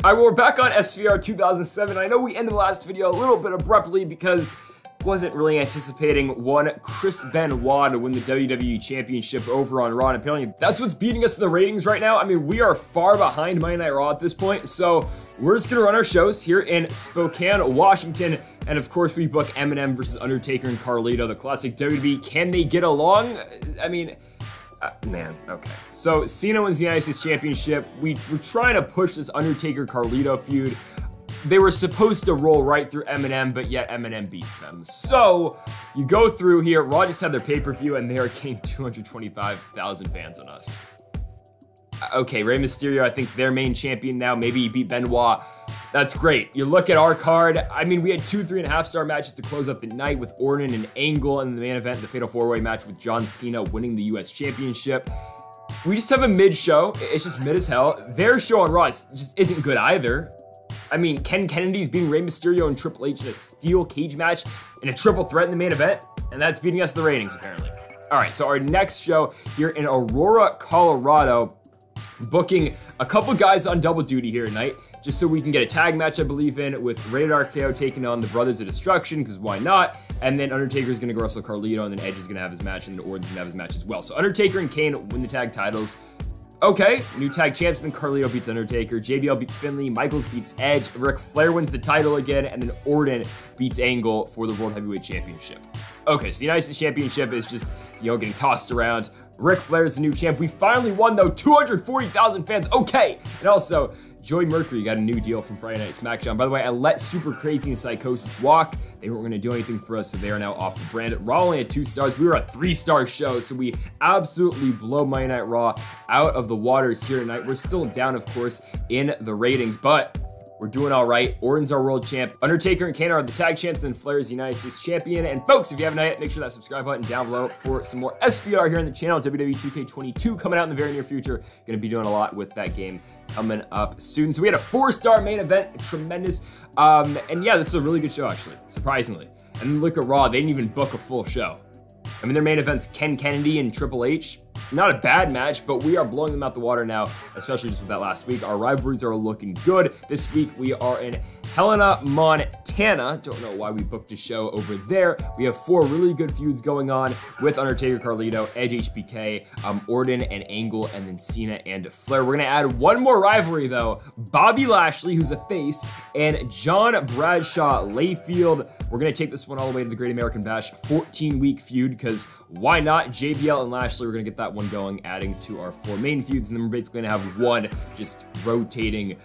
All right, well, we're back on SVR 2007. I know we ended the last video a little bit abruptly because wasn't really anticipating one Chris Benoit to win the WWE Championship over on Raw, and apparently that's what's beating us in the ratings right now. I mean, we are far behind Monday Night Raw at this point, so we're just gonna run our shows here in Spokane, Washington, and of course we book Eminem versus Undertaker and Carlito, the classic WWE. Can they get along? I mean, man, okay. So Cena wins the United States Championship. We're trying to push this Undertaker-Carlito feud. They were supposed to roll right through Eminem, but yet Eminem beats them. So you go through here. Raw just had their pay-per-view, and they are getting 225,000 fans on us. Okay, Rey Mysterio, I think, their main champion now. Maybe he beat Benoit. That's great. You look at our card. I mean, we had 2 3.5-star matches to close up the night with Orton and Angle, and the main event, the Fatal 4-Way match with John Cena winning the US Championship. We just have a mid show. It's just mid as hell. Their show on Raw just isn't good either. I mean, Ken Kennedy's beating Rey Mysterio and Triple H in a steel cage match in a triple threat in the main event, and that's beating us in the ratings, apparently. All right, so our next show here in Aurora, Colorado, booking a couple guys on double duty here tonight, just so we can get a tag match, I believe in, with Rated RKO taking on the Brothers of Destruction, because why not? And then Undertaker's gonna go wrestle Carlito, and then Edge is gonna have his match, and then Orton's gonna have his match as well. So Undertaker and Kane win the tag titles. Okay, new tag champs, then Carlito beats Undertaker, JBL beats Finley, Michaels beats Edge, Ric Flair wins the title again, and then Orton beats Angle for the World Heavyweight Championship. Okay, so the United States Championship is just, you know, getting tossed around. Ric Flair is the new champ. We finally won, though, 240,000 fans, okay! And also, Joey Mercury got a new deal from Friday Night Smackdown. By the way, I let Super Crazy and Psychosis walk. They weren't going to do anything for us, so they are now off the brand. Raw only had 2 stars. We were a 3-star show, so we absolutely blow Monday Night Raw out of the waters here tonight. We're still down, of course, in the ratings, but we're doing all right. Orton's our world champ. Undertaker and Kane are the tag champs, and Flair is the United States champion. And folks, if you haven't yet, make sure that subscribe button down below for some more SVR here on the channel. WWE 2K22 coming out in the very near future. Going to be doing a lot with that game coming up soon. So we had a 4-star main event, tremendous. And yeah, this is a really good show, actually, surprisingly. And then look at Raw, they didn't even book a full show. I mean, their main event's Ken Kennedy and Triple H. Not a bad match, but we are blowing them out the water now, especially just with that last week. Our rivalries are looking good. This week, we are in Helena, Montana. Don't know why we booked a show over there. We have 4 really good feuds going on with Undertaker, Carlito, Edge, HBK, Orton, and Angle, and then Cena and Flair. We're gonna add one more rivalry, though. Bobby Lashley, who's a face, and John Bradshaw Layfield. We're gonna take this one all the way to the Great American Bash 14-week feud, because why not? JBL and Lashley, we're gonna get that one going, adding to our 4 main feuds, and then we're basically gonna have one just rotating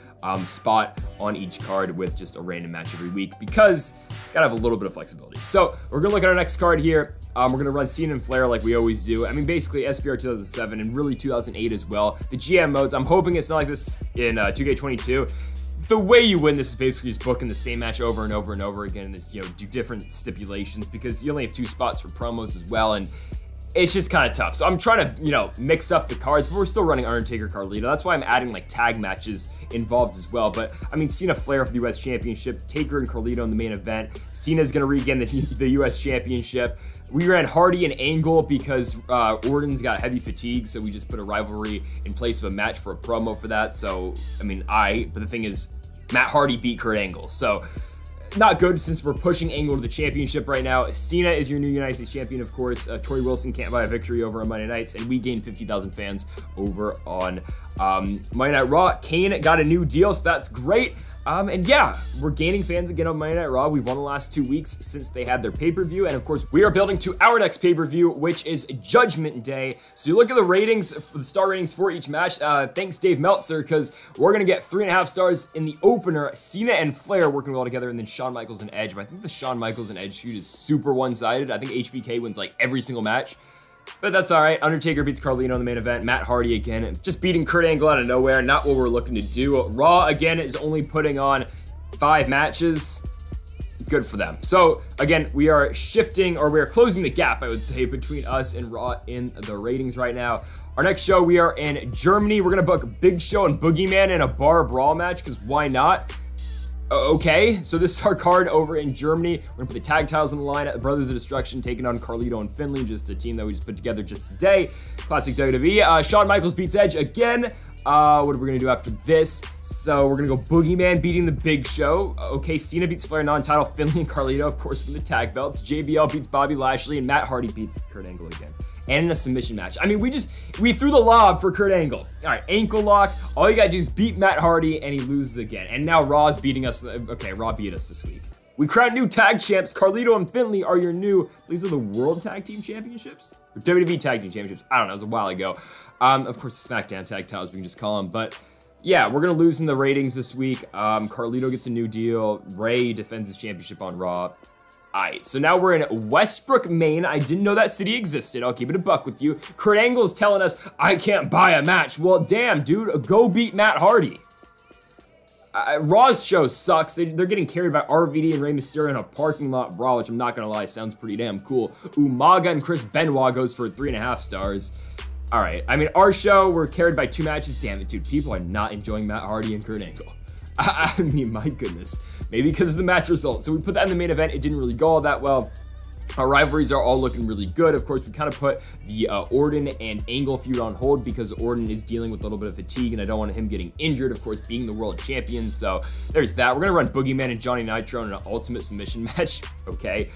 spot on each card with just a random match every week, because gotta have a little bit of flexibility. So we're gonna look at our next card here. We're gonna run Cena and Flair like we always do. I mean, basically SVR 2007 and really 2008 as well. The GM modes, I'm hoping it's not like this in 2K22. The way you win this is basically just booking the same match over and over and over again, and just, you know, do different stipulations, because you only have 2 spots for promos as well, and it's just kind of tough. So I'm trying to, you know, mix up the cards, but we're still running Undertaker, Carlito. That's why I'm adding like tag matches involved as well. But I mean, Cena, Flair for the US Championship, Taker and Carlito in the main event. Cena's gonna regain the US Championship. We ran Hardy and Angle because Orton's got heavy fatigue, so we just put a rivalry in place of a match for a promo for that. So, I mean, but the thing is, Matt Hardy beat Kurt Angle. So, not good since we're pushing Angle to the championship right now. Cena is your new United States champion, of course. Tori Wilson can't buy a victory over on Monday nights, and we gained 50,000 fans over on Monday Night Raw. Kane got a new deal, so that's great. And yeah, we're gaining fans again on Monday Night Raw. We've won the last 2 weeks since they had their pay-per-view. And of course, we are building to our next pay-per-view, which is Judgment Day. So you look at the ratings, for the star ratings for each match. Thanks, Dave Meltzer, because we're going to get 3.5 stars in the opener. Cena and Flair working well together, and then Shawn Michaels and Edge. But I think the Shawn Michaels and Edge feud is super one-sided. I think HBK wins like every single match. But that's all right. Undertaker beats Carlito in the main event. Matt Hardy again, just beating Kurt Angle out of nowhere. Not what we're looking to do. Raw again is only putting on 5 matches. Good for them. So again, we are shifting, or we are closing the gap, I would say, between us and Raw in the ratings right now. Our next show, we are in Germany. We're gonna book Big Show and Boogeyman in a bar brawl match, because why not? Okay, so this is our card over in Germany. We're gonna put the tag titles on the line at the Brothers of Destruction, taking on Carlito and Finley, just a team that we just put together just today. Classic WWE. Shawn Michaels beats Edge again. What are we gonna do after this? So we're gonna go Boogeyman beating the Big Show. Okay, Cena beats Flair non-title. Finley and Carlito, of course, win the tag belts. JBL beats Bobby Lashley, and Matt Hardy beats Kurt Angle again. And in a submission match. I mean, we threw the lob for Kurt Angle. All right, ankle lock. All you gotta do is beat Matt Hardy, and he loses again. And now Raw's beating us. Okay, Raw beat us this week. We crowned new tag champs. Carlito and Finley are your new, these are the World Tag Team Championships? Or WWE Tag Team Championships. I don't know, it was a while ago. Of course, SmackDown tag titles, we can just call them. But yeah, we're gonna lose in the ratings this week. Carlito gets a new deal. Ray defends his championship on Raw. Alright, so now we're in Westbrook, Maine. I didn't know that city existed. I'll keep it a buck with you. Kurt Angle is telling us, I can't buy a match. Well, damn, dude, go beat Matt Hardy. Raw's show sucks. They're getting carried by RVD and Rey Mysterio in a parking lot brawl, which I'm not gonna lie, sounds pretty damn cool. Umaga and Chris Benoit goes for 3.5 stars. All right, I mean, our show, we're carried by 2 matches. Damn it, dude, people are not enjoying Matt Hardy and Kurt Angle. I mean, my goodness. Maybe because of the match result. So we put that in the main event. It didn't really go all that well. Our rivalries are all looking really good. Of course, we kind of put the Orton and Angle feud on hold because Orton is dealing with a little bit of fatigue and I don't want him getting injured, of course, being the world champion. So there's that. We're going to run Boogeyman and Johnny Nitro in an ultimate submission match. Okay.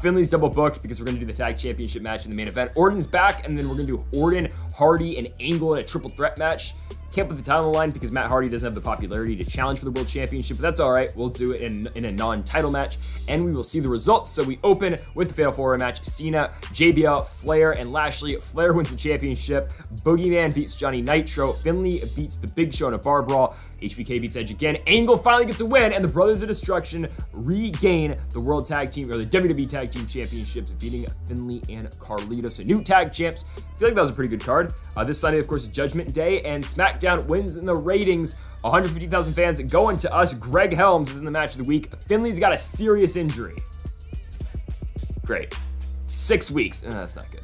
Finley's double booked because we're going to do the tag championship match in the main event. Orton's back, and then we're going to do Orton, Hardy, and Angle in a triple threat match. Can't put the title on the line because Matt Hardy doesn't have the popularity to challenge for the world championship, but that's all right. We'll do it in a non-title match, and we will see the results. So we open with the Fatal 4-Way match. Cena, JBL, Flair, and Lashley. Flair wins the championship. Boogeyman beats Johnny Nitro. Finley beats the Big Show in a bar brawl. HBK beats Edge again. Angle finally gets a win, and the Brothers of Destruction regain the World Tag Team, or the WWE Tag Team Championships, beating Finley and Carlito. So new tag champs. I feel like that was a pretty good card. This Sunday, of course, is Judgment Day, and SmackDown wins in the ratings. 150,000 fans going to us. Greg Helms is in the match of the week. Finley's got a serious injury. Great. 6 weeks. That's not good.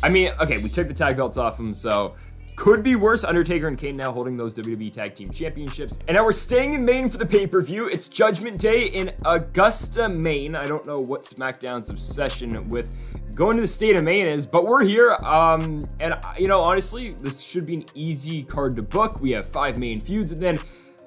I mean, okay, we took the tag belts off him, so could be worse. Undertaker and Kane now holding those WWE Tag Team Championships. And now we're staying in Maine for the pay-per-view. It's Judgment Day in Augusta, Maine. I don't know what SmackDown's obsession with going to the state of Maine is, but we're here. And, you know, honestly, this should be an easy card to book. We have 5 main feuds, and then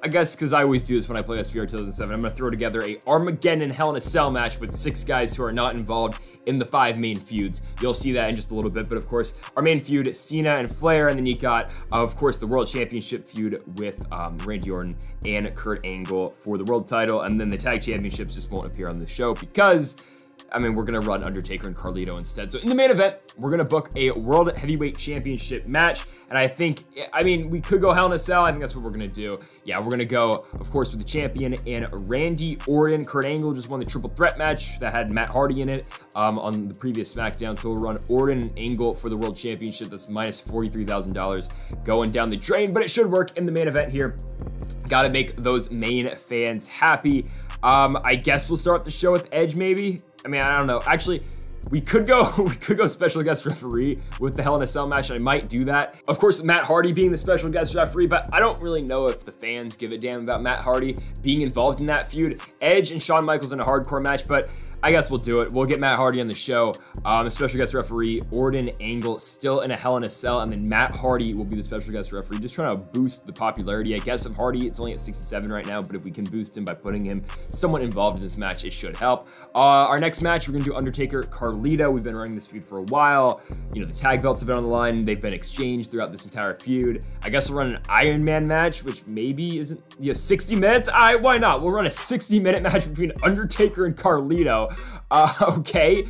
I guess because I always do this when I play SVR 2007, I'm going to throw together a Armageddon Hell in a Cell match with 6 guys who are not involved in the 5 main feuds. You'll see that in just a little bit, but of course, our main feud, Cena and Flair, and then you got, of course, the World Championship feud with Randy Orton and Kurt Angle for the world title, and then the Tag Championships just won't appear on the show because, I mean, we're going to run Undertaker and Carlito instead. So in the main event, we're going to book a World Heavyweight Championship match. And I think, I mean, we could go Hell in a Cell. I think that's what we're going to do. Yeah, we're going to go, of course, with the champion and Randy Orton. Kurt Angle just won the triple threat match that had Matt Hardy in it on the previous SmackDown. So we'll run Orton and Angle for the World Championship. That's minus $43,000 going down the drain, but it should work in the main event here. Got to make those main fans happy. I guess we'll start the show with Edge, maybe. I mean, I don't know. Actually, we could go special guest referee with the Hell in a Cell match, and I might do that. Of course, Matt Hardy being the special guest referee, but I don't really know if the fans give a damn about Matt Hardy being involved in that feud. Edge and Shawn Michaels in a hardcore match, but I guess we'll do it. We'll get Matt Hardy on the show. Special guest referee, Orton, Angle, still in a Hell in a Cell, and then Matt Hardy will be the special guest referee. Just trying to boost the popularity, I guess, of Hardy. It's only at 67 right now, but if we can boost him by putting him somewhat involved in this match, it should help. Our next match, we're gonna do Undertaker, Carlito. We've been running this feud for a while. You know, the tag belts have been on the line. They've been exchanged throughout this entire feud. I guess we'll run an Iron Man match, which maybe isn't, 60 minutes? All right, why not? We'll run a 60-minute match between Undertaker and Carlito. Okay,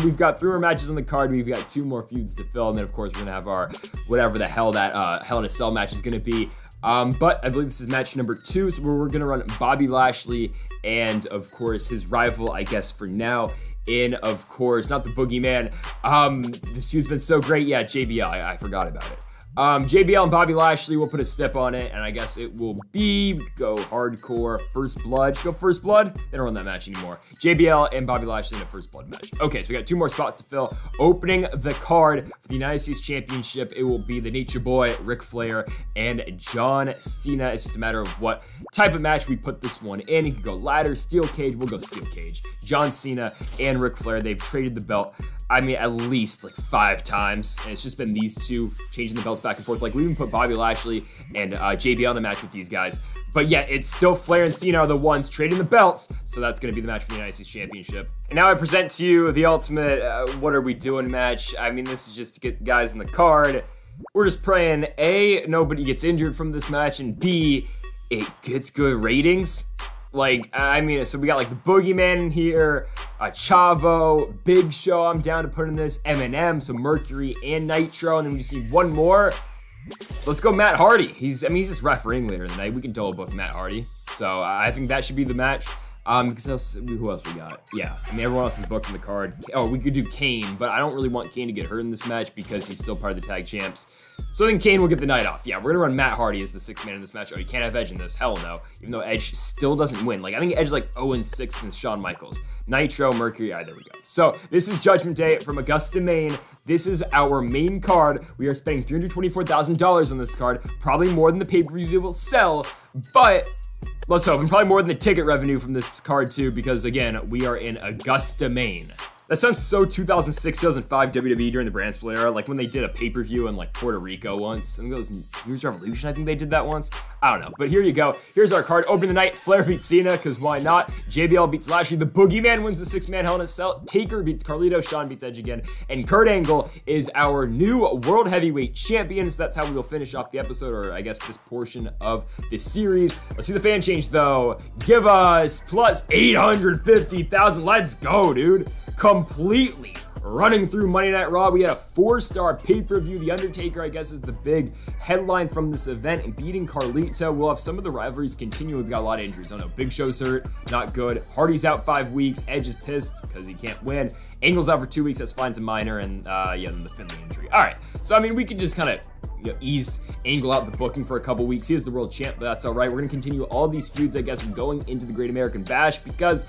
we've got 3 more matches on the card. We've got 2 more feuds to fill, and then of course we're gonna have our whatever the hell that Hell in a Cell match is gonna be. But I believe this is match number 2, so we're gonna run Bobby Lashley and of course his rival, I guess for now, in of course not the Boogeyman. This feud's been so great. Yeah, JBL. I forgot about it. JBL and Bobby Lashley will put a step on it, and I guess it will be, go hardcore, First Blood. Just go First Blood. They don't run that match anymore. JBL and Bobby Lashley in a First Blood match. Okay, so we got 2 more spots to fill. Opening the card for the United States Championship, it will be the Nature Boy, Ric Flair, and John Cena. It's just a matter of what type of match we put this one in. You can go ladder, steel cage. We'll go steel cage. John Cena and Ric Flair, they've traded the belt. I mean, at least like 5 times, and it's just been these two changing the belts back and forth. Like, we even put Bobby Lashley and JBL in the match with these guys. But yeah, it's still Flair and Cena are the ones trading the belts, so that's going to be the match for the United States Championship. And now I present to you the ultimate what are we doing match. I mean, this is just to get guys in the card. We're just praying, A, nobody gets injured from this match, and B, it gets good ratings. Like, I mean, so we got like the Boogeyman in here, Chavo, Big Show, I'm down to put in this, Eminem, so Mercury and Nitro, and then we just need one more. Let's go Matt Hardy. He's just refereeing later in the night. We can double book Matt Hardy. So I think that should be the match. Because who else we got? Yeah, I mean, everyone else is booked in the card. Oh, we could do Kane, but I don't really want Kane to get hurt in this match because he's still part of the tag champs. So I think Kane will get the night off. Yeah, we're gonna run Matt Hardy as the 6th man in this match. Oh, you can't have Edge in this. Hell no. Even though Edge still doesn't win. Like, I think Edge is like 0-6 against Shawn Michaels. Nitro, Mercury, there we go. So this is Judgment Day from Augusta, Maine. This is our main card. We are spending $324,000 on this card. Probably more than the pay-per-view will sell, but let's hope, and probably more than the ticket revenue from this card too, because again, we are in Augusta, Maine. That sounds so 2006, 2005 WWE during the brand split era, like when they did a pay-per-view in like Puerto Rico once. I think it was New Year's Revolution, I think they did that once. I don't know, but here you go. Here's our card. Opening the night, Flair beats Cena, because why not? JBL beats Lashley. The Boogeyman wins the 6-man Hell in a Cell. Taker beats Carlito. Shawn beats Edge again. And Kurt Angle is our new World Heavyweight Champion, so that's how we will finish off the episode, or I guess this portion of this series. Let's see the fan change, though. Give us plus 850,000. Let's go, dude. Completely running through Monday Night Raw. We had a 4-star pay-per-view. The Undertaker, I guess, is the big headline from this event, and beating Carlito. We'll have some of the rivalries continue. We've got a lot of injuries. I don't know. Big Show's hurt, not good. Hardy's out 5 weeks. Edge is pissed because he can't win. Angle's out for 2 weeks. That's fine. It's a minor, and yeah, then the Finley injury. All right. So I mean, we can just kind of ease Angle out the booking for a couple weeks. He is the world champ, but that's all right. We're gonna continue all these feuds, I guess, going into the Great American Bash, because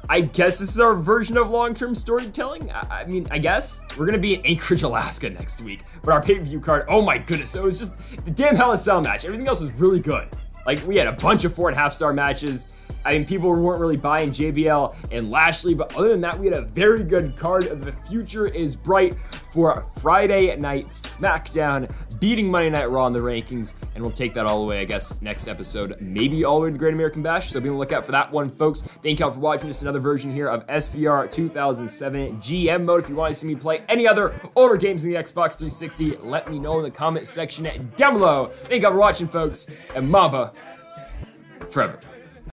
I guess this is our version of long-term storytelling. I mean, I guess. We're gonna be in Anchorage, Alaska next week. But our pay-per-view card, oh my goodness, so it was just the damn Hell in a Cell match. Everything else was really good. Like, we had a bunch of 4.5-star matches. I mean, people weren't really buying JBL and Lashley, but other than that, we had a very good card. The future is bright for a Friday Night Smackdown, beating Monday Night Raw in the rankings, and we'll take that all the way, I guess, next episode, maybe all the way to the Great American Bash, so be on the lookout for that one, folks. Thank y'all for watching. This is another version here of SVR 2007 GM mode. If you want to see me play any other older games in the Xbox 360, let me know in the comment section down below. Thank y'all for watching, folks, and Mamba forever.